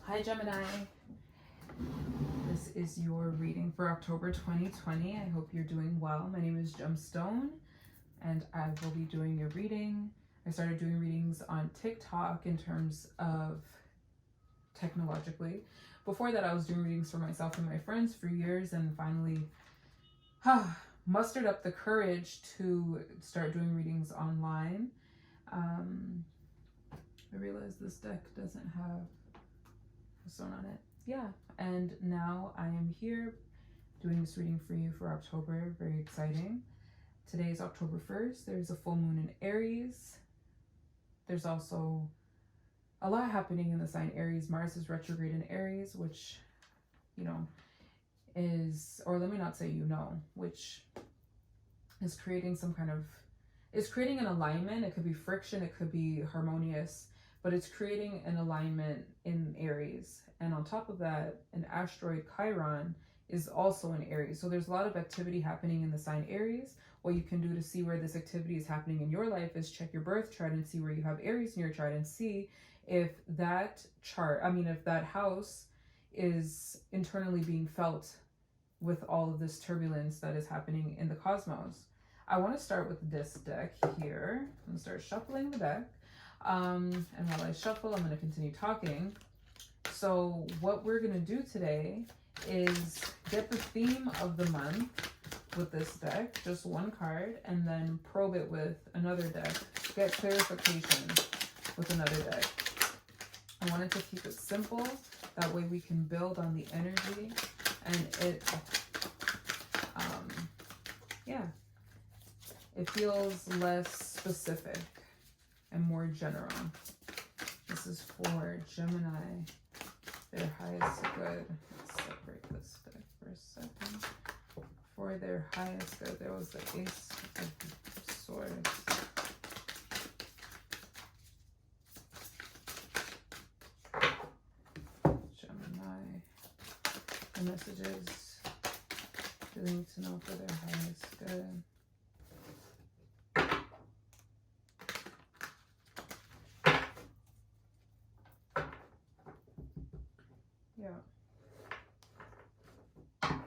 Hi Gemini, this is your reading for October 2020. I hope you're doing well. My name is Gemstone and I will be doing your reading. I started doing readings on TikTok in terms of technologically. Before that I was doing readings for myself and my friends for years, and finally mustered up the courage to start doing readings online. I realized this deck doesn't have a stone on it. Yeah, and now I am here doing this reading for you for October. Very exciting. Today is October 1st. There's a full moon in Aries. There's also a lot happening in the sign Aries. Mars is retrograde in Aries, which, is, or let me not say which is creating some kind of, is creating an alignment. It could be friction, it could be harmonious, but it's creating an alignment in Aries. And on top of that, an asteroid Chiron is also in Aries. So there's a lot of activity happening in the sign Aries. What you can do to see where this activity is happening in your life is check your birth chart and see where you have Aries in your chart, and see if that if that house is internally being felt with all of this turbulence that is happening in the cosmos. I want to start with this deck here. I'm going to start shuffling the deck. And while I shuffle, I'm going to continue talking. So what we're going to do today is get the theme of the month with this deck, just one card, and then probe it with another deck, get clarification with another deck. I wanted to keep it simple. That way we can build on the energy, and it feels less specific and more general. This is for Gemini, their highest good. Let's separate this deck for a second. For their highest good, there was the Ace of Swords. Gemini, the messages they need to know for their highest good.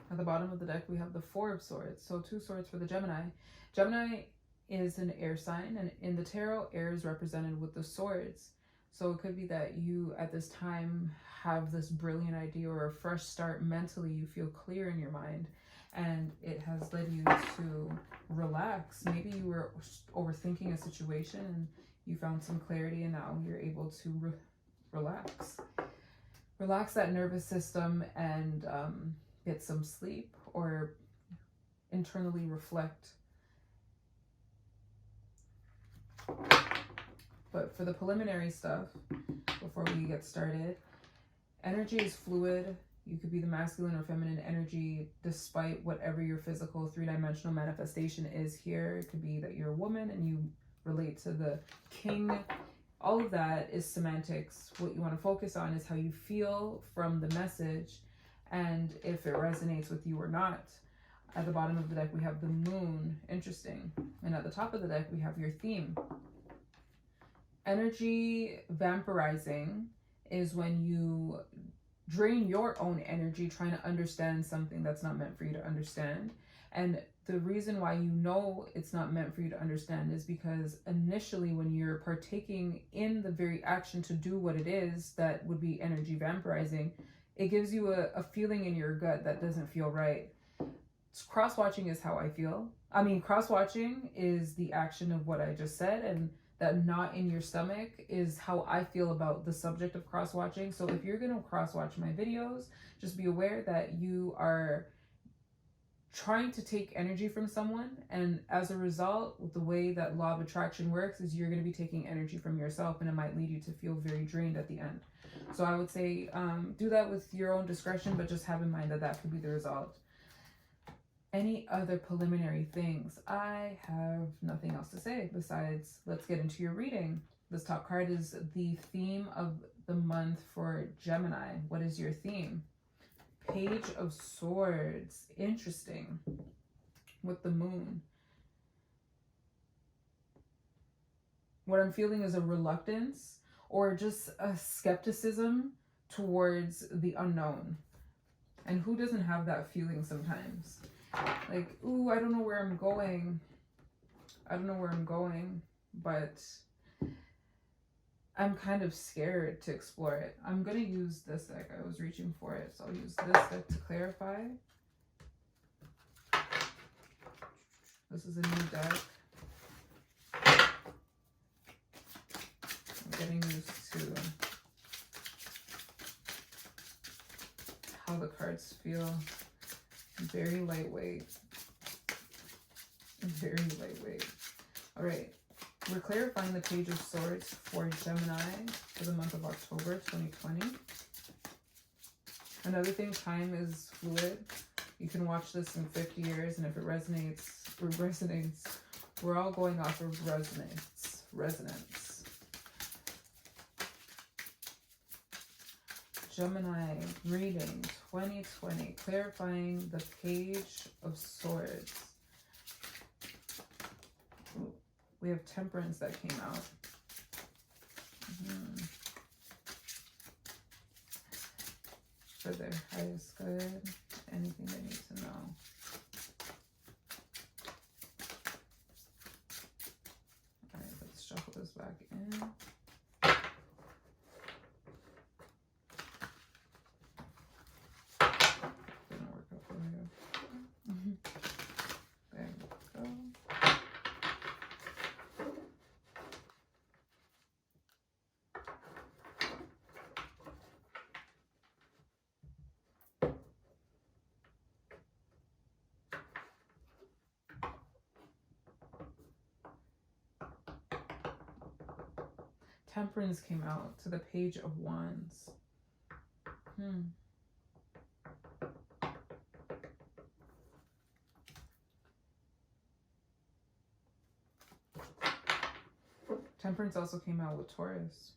At the bottom of the deck, we have the Four of Swords. So 2 swords for the Gemini. Gemini is an air sign, and in the tarot, air is represented with the swords. So it could be that you, at this time, have this brilliant idea or a fresh start mentally. You feel clear in your mind, and it has led you to relax. Maybe you were overthinking a situation, and you found some clarity, and now you're able to relax. Relax that nervous system and get some sleep, or internally reflect. But for the preliminary stuff, before we get started, energy is fluid. You could be the masculine or feminine energy despite whatever your physical 3-dimensional manifestation is here. It could be that you're a woman and you relate to the king. All of that is semantics. What you want to focus on is how you feel from the message, and if it resonates with you or not. At the bottom of the deck, we have the moon. Interesting. And at the top of the deck, we have your theme. Energy vampirizing is when you drain your own energy trying to understand something that's not meant for you to understand. And the reason why you know it's not meant for you to understand is because initially when you're partaking in the very action to do what it is that would be energy vampirizing, it gives you a feeling in your gut that doesn't feel right. Cross-watching is how I feel. Cross-watching is the action of what I just said, and that knot in your stomach is how I feel about the subject of cross-watching. So if you're going to cross-watch my videos, just be aware that you are trying to take energy from someone, and as a result, the way that law of attraction works is you're going to be taking energy from yourself, and it might lead you to feel very drained at the end. So I would say do that with your own discretion, but just have in mind that that could be the result. Any other preliminary things? I have nothing else to say besides let's get into your reading. This top card is the theme of the month for Gemini. What is your theme? Page of Swords. Interesting. With the moon. What I'm feeling is a reluctance or just a skepticism towards the unknown. And who doesn't have that feeling sometimes? Like, ooh, I don't know where I'm going. I don't know where I'm going, but I'm kind of scared to explore it. I'm going to use this deck. I was reaching for it, so I'll use this deck to clarify. This is a new deck. I'm getting used to how the cards feel. Very lightweight. Very lightweight. All right. We're clarifying the Page of Swords for Gemini for the month of October 2020. Another thing, time is fluid. You can watch this in 50 years, and if it resonates, we're all going off of resonance. Gemini reading 2020, clarifying the Page of Swords. Ooh, we have Temperance that came out. For their highest good, anything they need to know. All right, let's shuffle this back in. Didn't work out for you. There we go. Temperance came out to the Page of Wands. Temperance also came out with Taurus.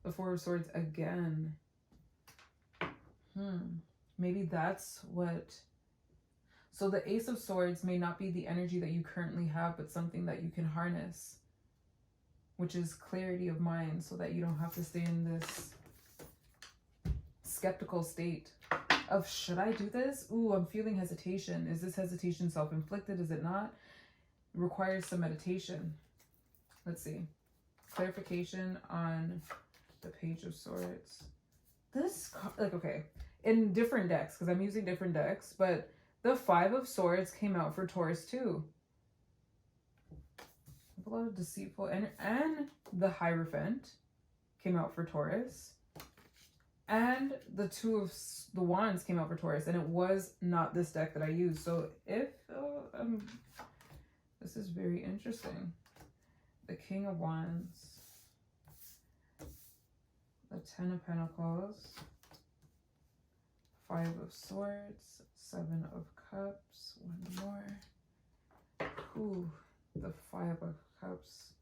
The Four of Swords again. Maybe that's what... So the Ace of Swords may not be the energy that you currently have, but something that you can harness, which is clarity of mind, so that you don't have to stay in this skeptical state of, should I do this? Ooh, I'm feeling hesitation. Is this hesitation self-inflicted? Is it not? It requires some meditation. Let's see. Clarification on the Page of Swords. This, like, okay, in different decks, because I'm using different decks, but the Five of Swords came out for Taurus too. A lot of deceitful, and the Hierophant came out for Taurus. And the Two of the Wands came out for Taurus, and it was not this deck that I used. So if, this is very interesting. The King of Wands, the Ten of Pentacles, Five of Swords, Seven of Cups, one more. Ooh, the Five of Cups.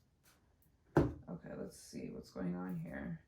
Okay, let's see what's going on here.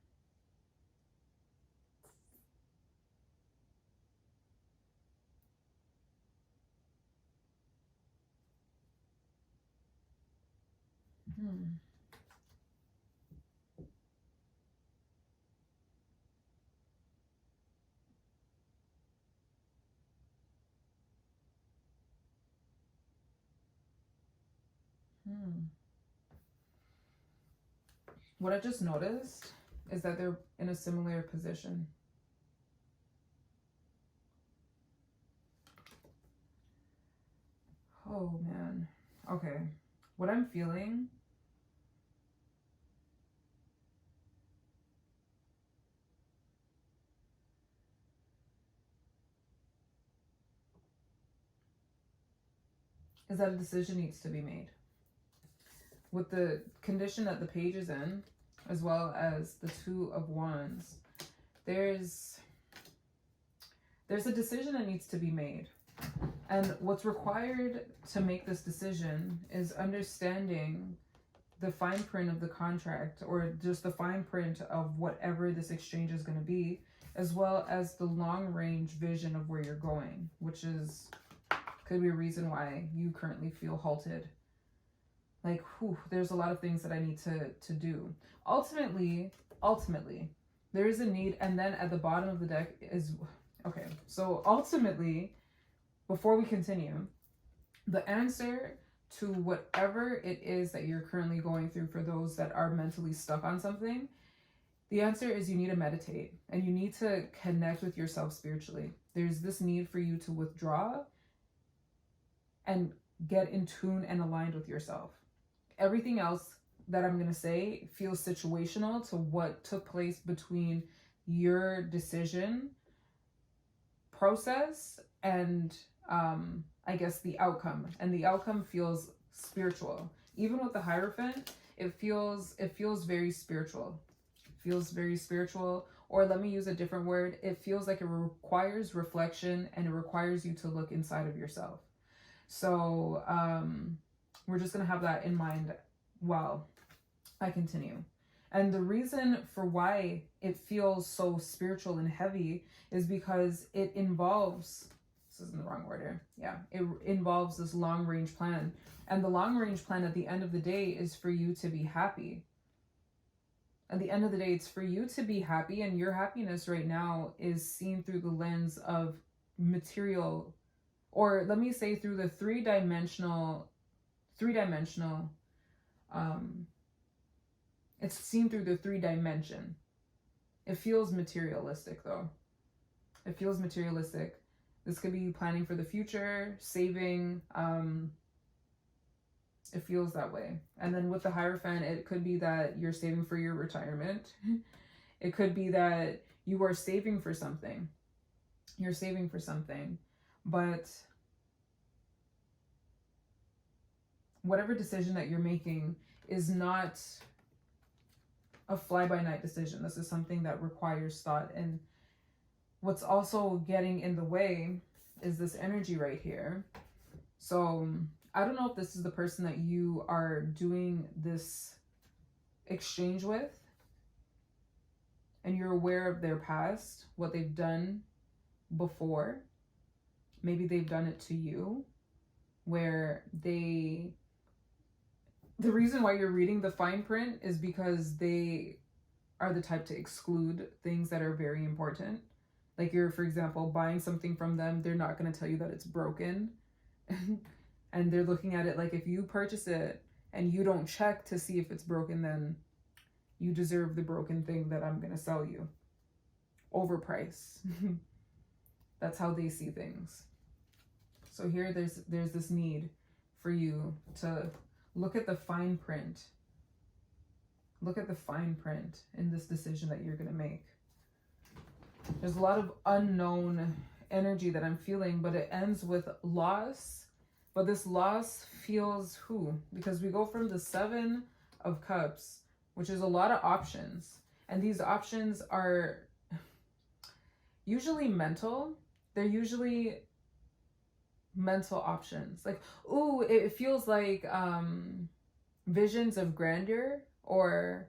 What I just noticed is that they're in a similar position. Oh man. Okay. What I'm feeling is that a decision needs to be made. With the condition that the page is in, as well as the Two of Wands, there's a decision that needs to be made. And what's required to make this decision is understanding the fine print of the contract, or just the fine print of whatever this exchange is going to be, as well as the long range vision of where you're going, which is could be a reason why you currently feel halted. Like, whew, there's a lot of things that I need to do. Ultimately, there is a need. And then at the bottom of the deck is, okay, so ultimately, before we continue, the answer to whatever it is that you're currently going through, for those that are mentally stuck on something, the answer is you need to meditate and you need to connect with yourself spiritually. There's this need for you to withdraw and get in tune and aligned with yourself. Everything else that I'm going to say feels situational to what took place between your decision process and I guess the outcome. And the outcome feels spiritual. Even with the Hierophant, it feels very spiritual. It feels very spiritual. Or let me use a different word. It feels like it requires reflection and it requires you to look inside of yourself. So we're just going to have that in mind while I continue. And the reason for why it feels so spiritual and heavy is because it involves, this is in the wrong order. Yeah, it involves this long range plan. And the long range plan at the end of the day is for you to be happy. At the end of the day, it's for you to be happy, and your happiness right now is seen through the lens of material, or let me say through the three-dimensional, it's seen through the 3-dimension. It feels materialistic though. It feels materialistic. This could be planning for the future, saving, it feels that way. And then with the Hierophant, it could be that you're saving for your retirement. It could be that you are saving for something. You're saving for something. But whatever decision that you're making is not a fly-by-night decision. This is something that requires thought. And what's also getting in the way is this energy right here. So I don't know if this is the person that you are doing this exchange with, and you're aware of their past, what they've done before. Maybe they've done it to you, where the reason why you're reading the fine print is because they are the type to exclude things that are very important. Like you're, for example, buying something from them, they're not going to tell you that it's broken. And they're looking at it like, if you purchase it and you don't check to see if it's broken, then you deserve the broken thing that I'm going to sell you. Overprice. That's how they see things. So here there's this need for you to look at the fine print. Look at the fine print in this decision that you're going to make. There's a lot of unknown energy that I'm feeling, but it ends with loss. But this loss feels because we go from the 7 of Cups, which is a lot of options. And these options are usually mental. They're usually mental options. Like, it feels like visions of grandeur or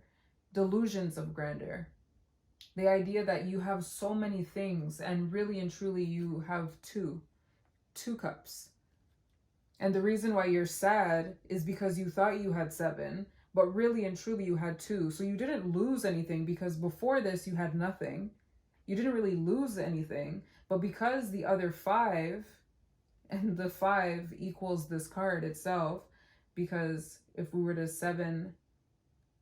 delusions of grandeur. The idea that you have so many things and really and truly you have two cups. And the reason why you're sad is because you thought you had 7, but really and truly you had 2. So you didn't lose anything, because before this you had nothing. You didn't really lose anything, but because the other 5, and the 5 equals this card itself, because if we were to 7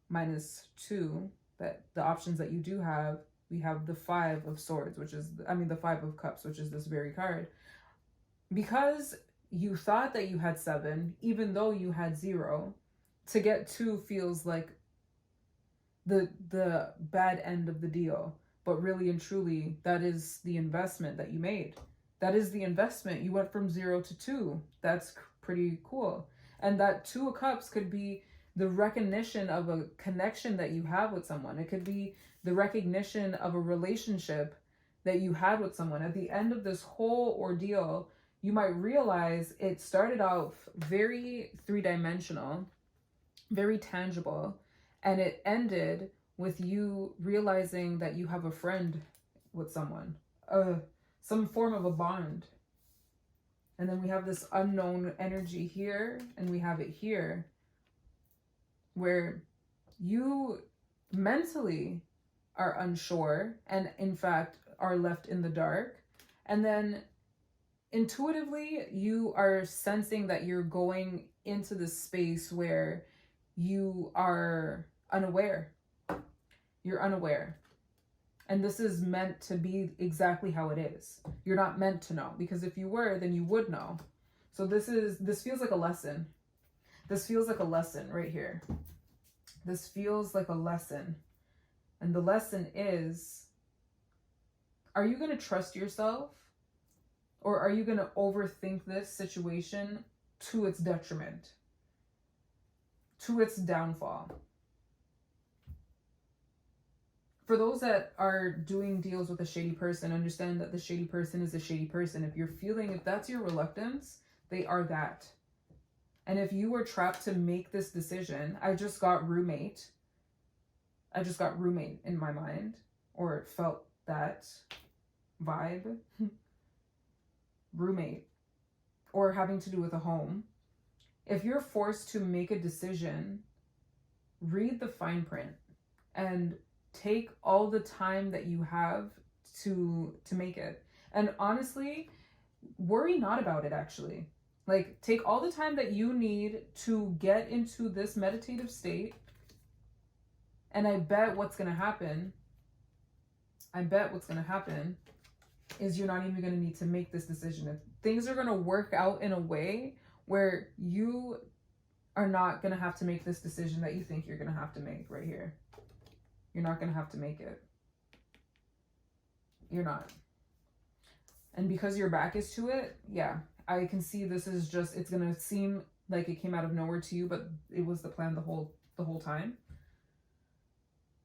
minus 2, that the options that you do have, we have the 5 of Swords, which is, the 5 of Cups, which is this very card. Because you thought that you had 7, even though you had 0, to get 2 feels like the bad end of the deal. But really and truly, that is the investment that you made. That is the investment. You went from 0 to 2. That's pretty cool. And that 2 of Cups could be the recognition of a connection that you have with someone. It could be the recognition of a relationship that you had with someone. At the end of this whole ordeal, you might realize it started out very 3-dimensional, very tangible. And it ended with you realizing that you have a friend with someone, some form of a bond. And then we have this unknown energy here, and we have it here, where you mentally are unsure and in fact are left in the dark. And then intuitively you are sensing that you're going into this space where you are unaware. You're unaware. And this is meant to be exactly how it is. You're not meant to know, because if you were, then you would know. So this feels like a lesson. This feels like a lesson right here. This feels like a lesson. And the lesson is, are you going to trust yourself? Or are you going to overthink this situation to its detriment? To its downfall? For those that are doing deals with a shady person, understand that the shady person is a shady person. If that's your reluctance, they are that. And if you were trapped to make this decision, I just got roommate in my mind, or it felt that vibe. Roommate, or having to do with a home. If you're forced to make a decision, read the fine print and take all the time that you have to make it. And honestly, worry not about it, actually. Like, take all the time that you need to get into this meditative state. And I bet what's going to happen is you're not even going to need to make this decision. If things are going to work out in a way where you are not going to have to make this decision that you think you're going to have to make right here. You're not going to have to make it. You're not. And because your back is to it, yeah, I can see this is just, it's going to seem like it came out of nowhere to you, but it was the plan the whole time.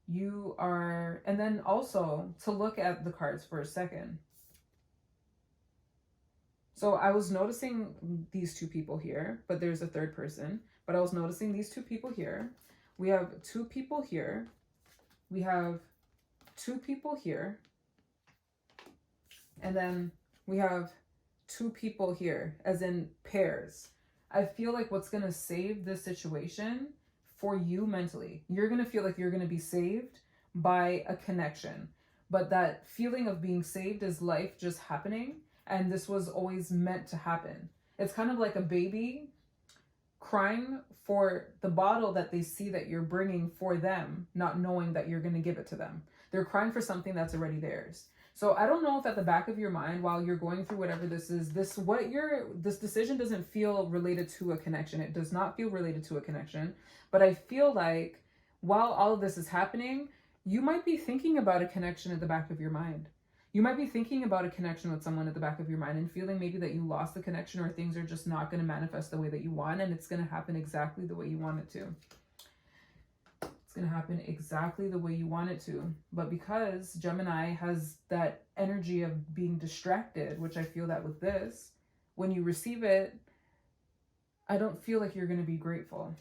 You are, and then also to look at the cards for a second. So I was noticing these two people here, but there's a third person. But I was noticing these two people here. We have two people here. We have two people here. And then we have two people here, as in pairs. I feel like what's going to save this situation for you mentally, you're going to feel like you're going to be saved by a connection. But that feeling of being saved is life just happening. And this was always meant to happen. It's kind of like a baby crying for the bottle that they see that you're bringing for them, not knowing that you're going to give it to them. They're crying for something that's already theirs. So I don't know if at the back of your mind, while you're going through whatever this is, this decision doesn't feel related to a connection. It does not feel related to a connection. But I feel like while all of this is happening, you might be thinking about a connection at the back of your mind. You might be thinking about a connection with someone at the back of your mind and feeling maybe that you lost the connection, or things are just not going to manifest the way that you want, and it's going to happen exactly the way you want it to. It's going to happen exactly the way you want it to. But because Gemini has that energy of being distracted, which I feel that with this, when you receive it, I don't feel like you're going to be grateful.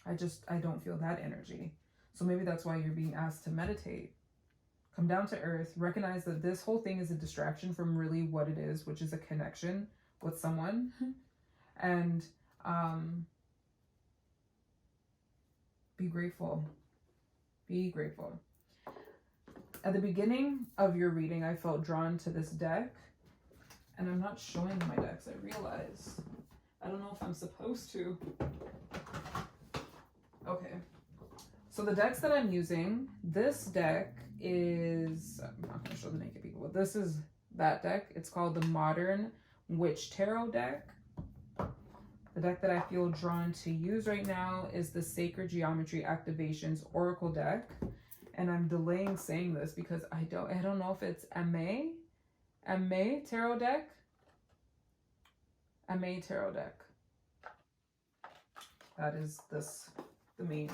I don't feel that energy. So maybe that's why you're being asked to meditate. Come down to earth, recognize that this whole thing is a distraction from really what it is, which is a connection with someone. And be grateful. Be grateful. At the beginning of your reading, I felt drawn to this deck. And I'm not showing my decks, I realize. I don't know if I'm supposed to. Okay. So the decks that I'm using, this deck is, I'm not going to show the naked people, but this is that deck. It's called the Modern Witch Tarot deck. The deck that I feel drawn to use right now is the Sacred Geometry Activations Oracle deck. And I'm delaying saying this because I don't know if it's MA Tarot deck. MA Tarot deck. That is the main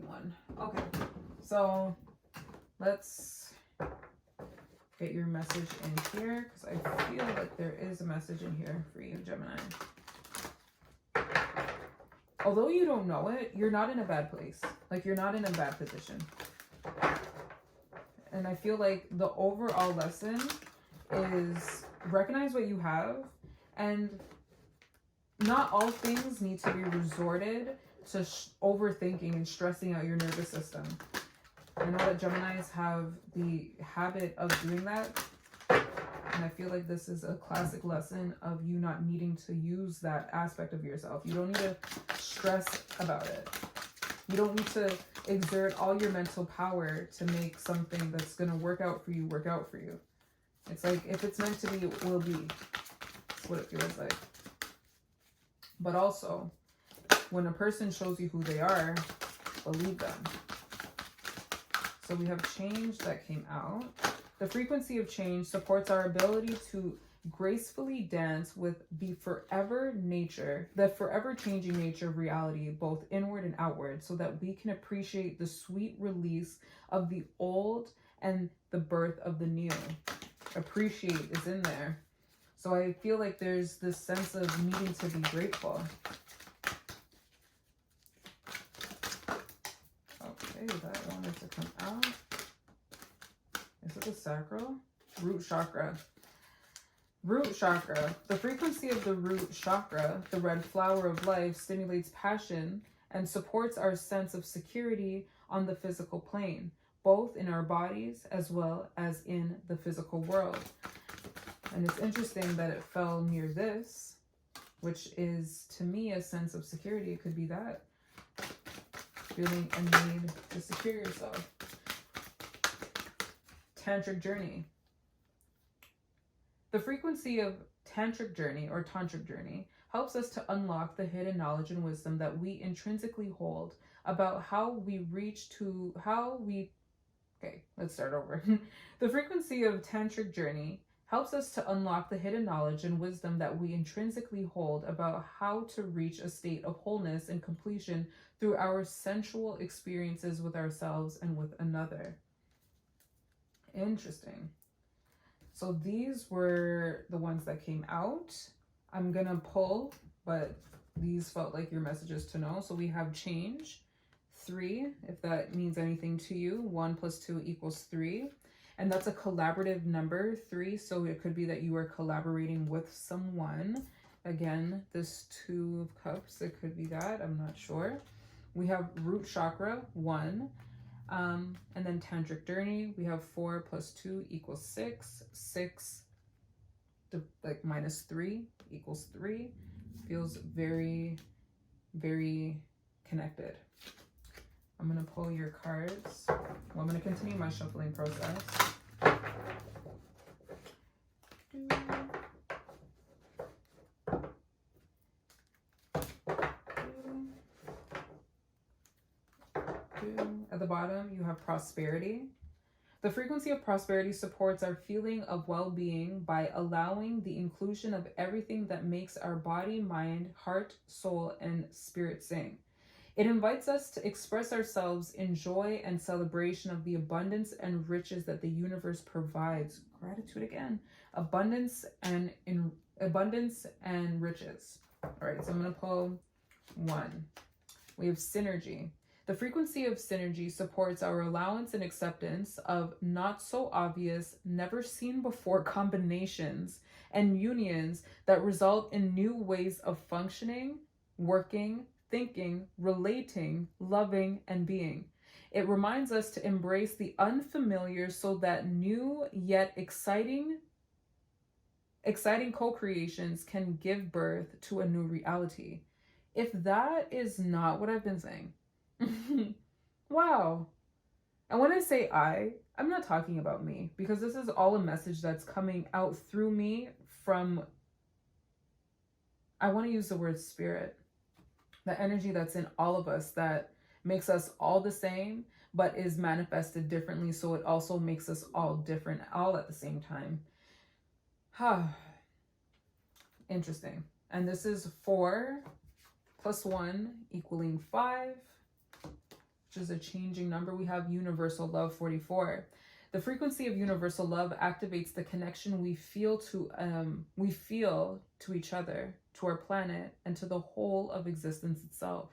one. Okay, so let's get your message in here, because I feel like there is a message in here for you, Gemini. although you don't know it, you're not in a bad place. Like, you're not in a bad position. And I feel like the overall lesson is recognize what you have, and not all things need to be resorted to overthinking and stressing out your nervous system. I know that Geminis have the habit of doing that, and I feel like this is a classic lesson of you not needing to use that aspect of yourself. You don't need to stress about it. You don't need to exert all your mental power to make something that's going to work out for you. It's like, if it's meant to be, it will be. That's what it feels like. But also, when a person shows you who they are, believe them. So we have change that came out. The frequency of change supports our ability to gracefully dance with the forever changing nature of reality, both inward and outward, so that we can appreciate the sweet release of the old and the birth of the new. Appreciate is in there. So I feel like there's this sense of needing to be grateful. Okay, that wanted to come out. Is it the sacral? Root chakra. Root chakra. The frequency of the root chakra, the red flower of life, stimulates passion and supports our sense of security on the physical plane, both in our bodies as well as in the physical world. And it's interesting that it fell near this, which is, to me, a sense of security. It could be that. Feeling a need to secure yourself. Tantric journey. The frequency of tantric journey or tantric journey helps us to unlock the hidden knowledge and wisdom that we intrinsically hold about Okay, let's start over. The frequency of tantric journey helps us to unlock the hidden knowledge and wisdom that we intrinsically hold about how to reach a state of wholeness and completion through our sensual experiences with ourselves and with another. Interesting. So these were the ones that came out. I'm gonna pull, but these felt like your messages to know. So we have change, 3, if that means anything to you. 1 + 2 = 3. And that's a collaborative number, 3. So it could be that you are collaborating with someone. Again, this 2 of Cups, it could be that. I'm not sure. We have root chakra, 1. And then tantric journey, we have 4 + 2 = 6. 6 to like -3 = 3. Feels very, very connected. I'm going to pull your cards. Well, I'm going to continue my shuffling process. At the bottom, you have prosperity. The frequency of prosperity supports our feeling of well-being by allowing the inclusion of everything that makes our body, mind, heart, soul, and spirit sing. It invites us to express ourselves in joy and celebration of the abundance and riches that the universe provides. Gratitude again. Abundance and riches. All right, so I'm going to pull 1. We have synergy. The frequency of synergy supports our allowance and acceptance of not so obvious, never seen before combinations and unions that result in new ways of functioning, working, thinking, relating, loving, and being. It reminds us to embrace the unfamiliar so that new yet exciting co-creations can give birth to a new reality. If that is not what I've been saying, wow. And when I say I'm not talking about me, because this is all a message that's coming out through me from, I want to use the word spirit. The energy that's in all of us that makes us all the same, but is manifested differently. So it also makes us all different, all at the same time. Interesting. And this is 4 + 1 = 5, which is a changing number. We have universal love, 44. The frequency of universal love activates the connection we feel to each other, to our planet, and to the whole of existence itself.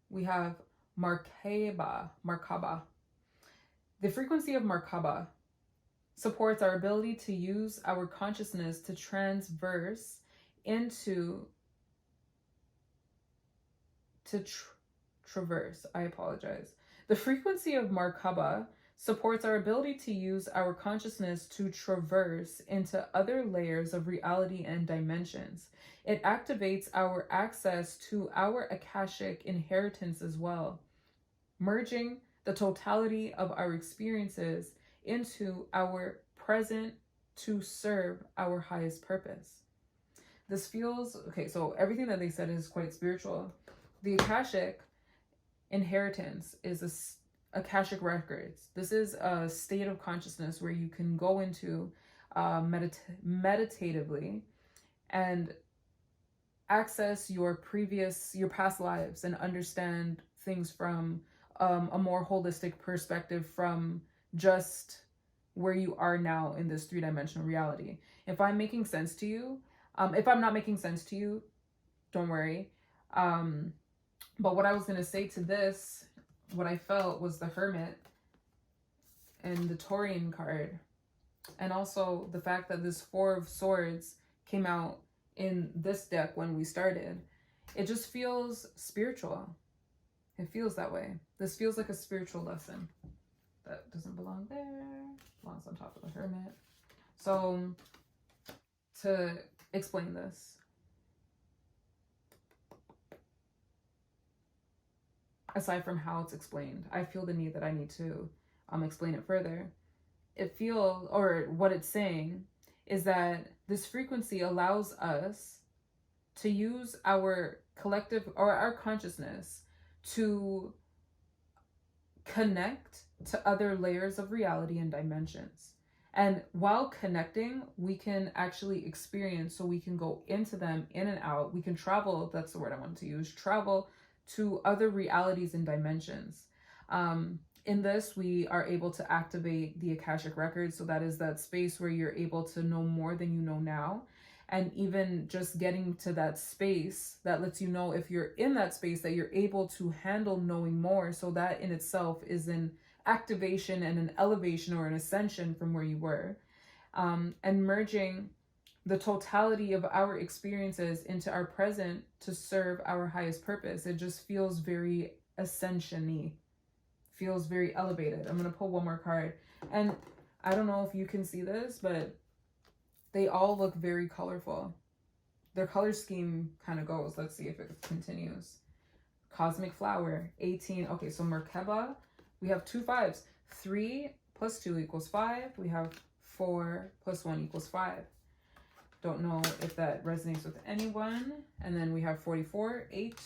We have Markaba. The frequency of Markaba supports our ability to use our consciousness to traverse into I apologize. The frequency of Markaba supports our ability to use our consciousness to traverse into other layers of reality and dimensions. It activates our access to our Akashic inheritance as well, merging the totality of our experiences into our present to serve our highest purpose. This feels, okay, so everything that they said is quite spiritual. The Akashic inheritance is Akashic records. This is a state of consciousness where you can go into meditatively and access your past lives and understand things from a more holistic perspective from just where you are now in this three-dimensional reality. If I'm making sense to you, if I'm not making sense to you, don't worry. But what I was going to say to this, what I felt was the Hermit and the Taurian card. And also the fact that this Four of Swords came out in this deck when we started. It just feels spiritual. It feels that way. This feels like a spiritual lesson. That doesn't belong there. Belongs on top of the Hermit. So to explain this, aside from how it's explained, I feel the need that I need to explain it further. What it's saying is that this frequency allows us to use our collective or our consciousness to connect to other layers of reality and dimensions. And while connecting, we can actually experience, so we can go into them, in and out. We can travel, that's the word I wanted to use, travel to other realities and dimensions. In this, we are able to activate the Akashic records. So that is that space where you're able to know more than you know now. And even just getting to that space that lets you know, if you're in that space, that you're able to handle knowing more. So that in itself is an activation and an elevation or an ascension from where you were. And merging the totality of our experiences into our present to serve our highest purpose. It just feels very ascension-y. Feels very elevated. I'm going to pull one more card. And I don't know if you can see this, but they all look very colorful. Their color scheme kind of goes. Let's see if it continues. Cosmic Flower, 18. Okay, so Merkaba, we have 2 5s. 3 plus 2 equals 5. We have 4 plus 1 equals 5. Don't know if that resonates with anyone. And then we have 44, 8.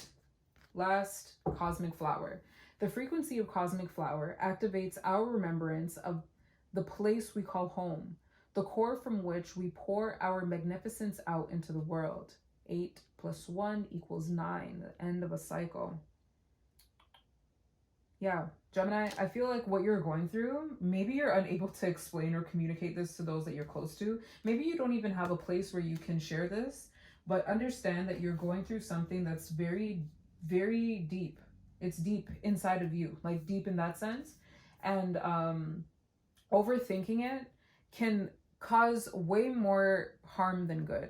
Last, Cosmic Flower. The frequency of Cosmic Flower activates our remembrance of the place we call home, the core from which we pour our magnificence out into the world. 8 plus 1 equals 9, the end of a cycle. Yeah, Gemini, I feel like what you're going through, maybe you're unable to explain or communicate this to those that you're close to. Maybe you don't even have a place where you can share this, but understand that you're going through something that's very, very deep. It's deep inside of you, like deep in that sense. And overthinking it can cause way more harm than good.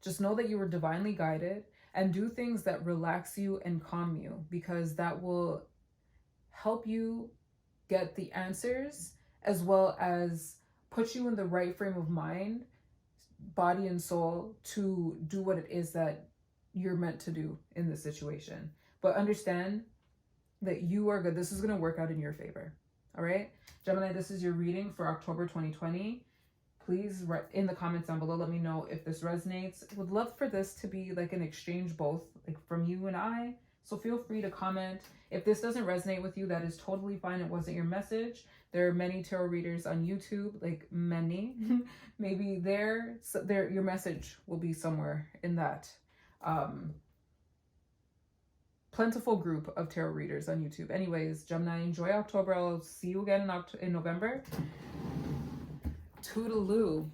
Just know that you were divinely guided, and do things that relax you and calm you, because that will help you get the answers, as well as put you in the right frame of mind, body and soul, to do what it is that you're meant to do in this situation. But understand that you are good. This is going to work out in your favor. All right, Gemini, this is your reading for October 2020. Please, in the comments down below, let me know if this resonates. Would love for this to be like an exchange, both like from you and I. So feel free to comment. If this doesn't resonate with you, that is totally fine. It wasn't your message. There are many tarot readers on YouTube, like many. Maybe your message will be somewhere in that plentiful group of tarot readers on YouTube. Anyways, Gemini, enjoy October. I'll see you again in November. Toodaloo.